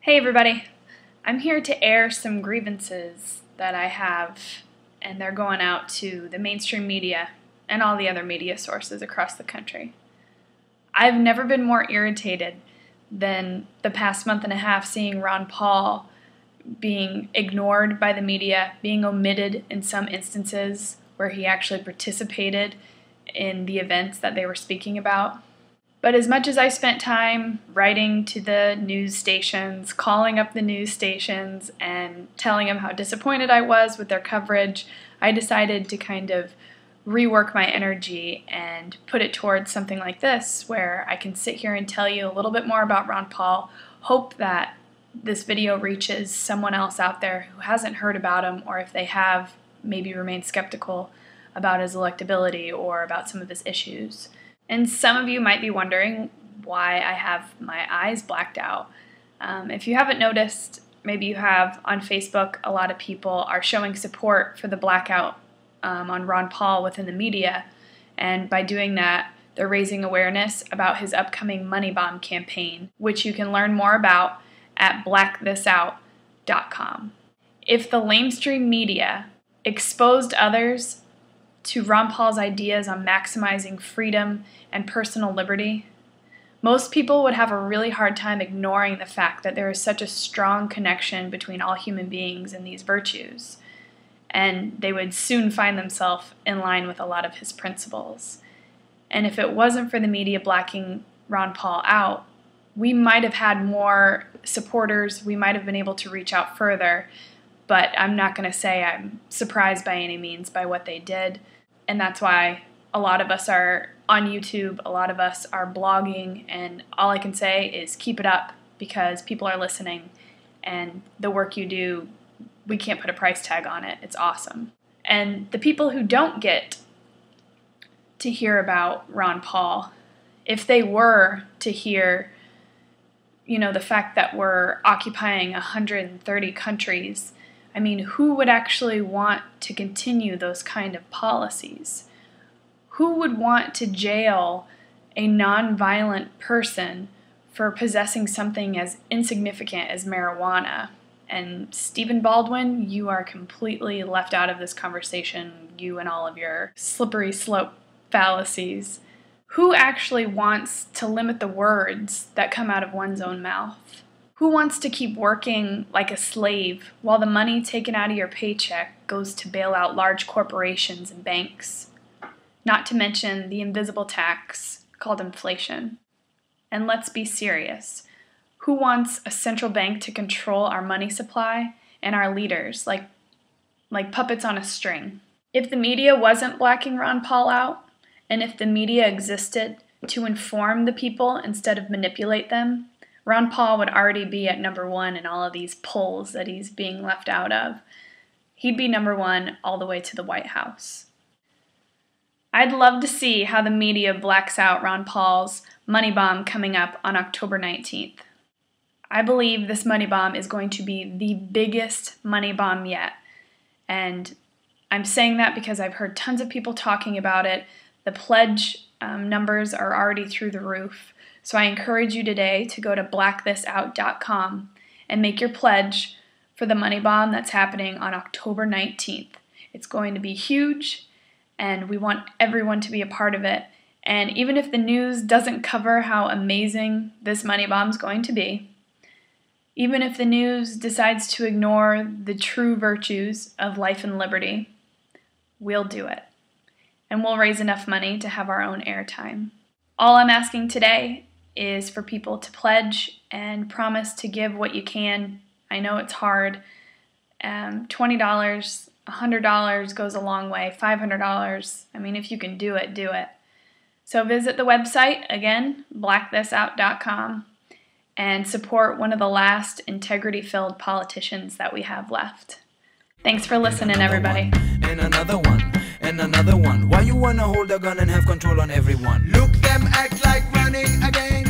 Hey everybody, I'm here to air some grievances that I have, and they're going out to the mainstream media and all the other media sources across the country. I've never been more irritated than the past month and a half seeing Ron Paul being ignored by the media, being omitted in some instances where he actually participated in the events that they were speaking about. But as much as I spent time writing to the news stations, calling up the news stations, and telling them how disappointed I was with their coverage, I decided to kind of rework my energy and put it towards something like this, where I can sit here and tell you a little bit more about Ron Paul, hope that this video reaches someone else out there who hasn't heard about him, or if they have, maybe remain skeptical about his electability or about some of his issues. And some of you might be wondering why I have my eyes blacked out. If you haven't noticed, maybe you have on Facebook, a lot of people are showing support for the blackout on Ron Paul within the media, and by doing that, they're raising awareness about his upcoming Money Bomb campaign, which you can learn more about at blackthisout.com. If the lamestream media exposed others to Ron Paul's ideas on maximizing freedom and personal liberty, most people would have a really hard time ignoring the fact that there is such a strong connection between all human beings and these virtues, and they would soon find themselves in line with a lot of his principles. And if it wasn't for the media blacking Ron Paul out, we might have had more supporters, we might have been able to reach out further, but I'm not going to say I'm surprised by any means by what they did. And that's why a lot of us are on YouTube, a lot of us are blogging, and all I can say is keep it up, because people are listening, and the work you do, we can't put a price tag on it. It's awesome. And the people who don't get to hear about Ron Paul, if they were to hear, the fact that we're occupying 130 countries, I mean, who would actually want to continue those kind of policies? Who would want to jail a nonviolent person for possessing something as insignificant as marijuana? And Stephen Baldwin, you are completely left out of this conversation, you and all of your slippery slope fallacies. Who actually wants to limit the words that come out of one's own mouth? Who wants to keep working like a slave while the money taken out of your paycheck goes to bail out large corporations and banks? Not to mention the invisible tax called inflation. And let's be serious. Who wants a central bank to control our money supply and our leaders like puppets on a string? If the media wasn't blacking Ron Paul out, and if the media existed to inform the people instead of manipulate them, Ron Paul would already be at number one in all of these polls that he's being left out of. He'd be number one all the way to the White House. I'd love to see how the media blacks out Ron Paul's money bomb coming up on October 19th. I believe this money bomb is going to be the biggest money bomb yet. And I'm saying that because I've heard tons of people talking about it. The pledge numbers are already through the roof. So I encourage you today to go to blackthisout.com and make your pledge for the money bomb that's happening on October 19th. It's going to be huge, and we want everyone to be a part of it. And even if the news doesn't cover how amazing this money bomb is going to be, even if the news decides to ignore the true virtues of life and liberty, we'll do it. And we'll raise enough money to have our own airtime. All I'm asking today is for people to pledge and promise to give what you can. I know it's hard. $20, $100 goes a long way. $500, I mean, if you can do it, do it. So visit the website, again, blackthisout.com, and support one of the last integrity-filled politicians that we have left. Thanks for listening, everybody. And another one, and another one. Why you wanna hold a gun and have control on everyone? Look, them act like running again.